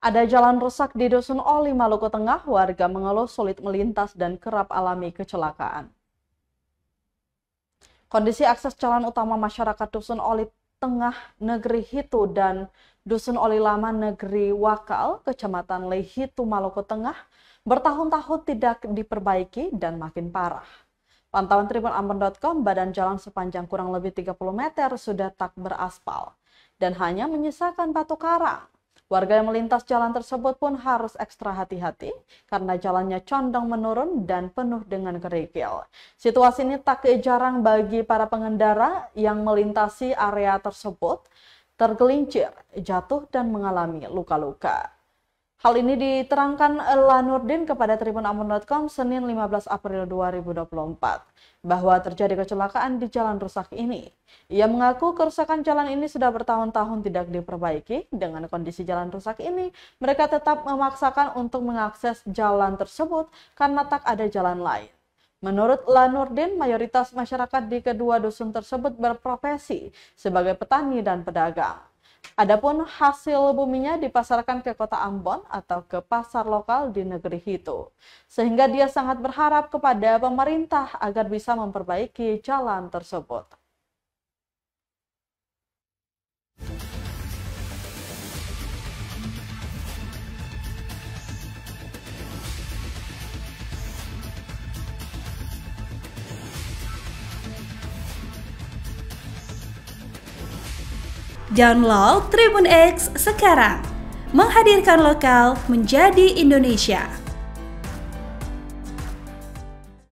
Ada jalan rusak di Dusun Oli, Maluku Tengah. Warga mengeluh sulit melintas dan kerap alami kecelakaan. Kondisi akses jalan utama masyarakat Dusun Oli Tengah, Negeri Hitu, dan Dusun Oli Lama, Negeri Wakal, Kecamatan Lehitu, Maluku Tengah, bertahun-tahun tidak diperbaiki dan makin parah. Pantauan tribunambon.com, badan jalan sepanjang kurang lebih 30 meter sudah tak beraspal dan hanya menyisakan batu karang. Warga yang melintas jalan tersebut pun harus ekstra hati-hati karena jalannya condong menurun dan penuh dengan kerikil. Situasi ini tak jarang bagi para pengendara yang melintasi area tersebut tergelincir, jatuh dan mengalami luka-luka. Hal ini diterangkan Lanurdin kepada tribunambon.com Senin 15 April 2024 bahwa terjadi kecelakaan di jalan rusak ini. Ia mengaku kerusakan jalan ini sudah bertahun-tahun tidak diperbaiki. Dengan kondisi jalan rusak ini, mereka tetap memaksakan untuk mengakses jalan tersebut karena tak ada jalan lain. Menurut Lanurdin, mayoritas masyarakat di kedua dusun tersebut berprofesi sebagai petani dan pedagang. Adapun hasil buminya dipasarkan ke kota Ambon atau ke pasar lokal di negeri Hitu. Sehingga dia sangat berharap kepada pemerintah agar bisa memperbaiki jalan tersebut. Download Tribun X sekarang, menghadirkan lokal menjadi Indonesia.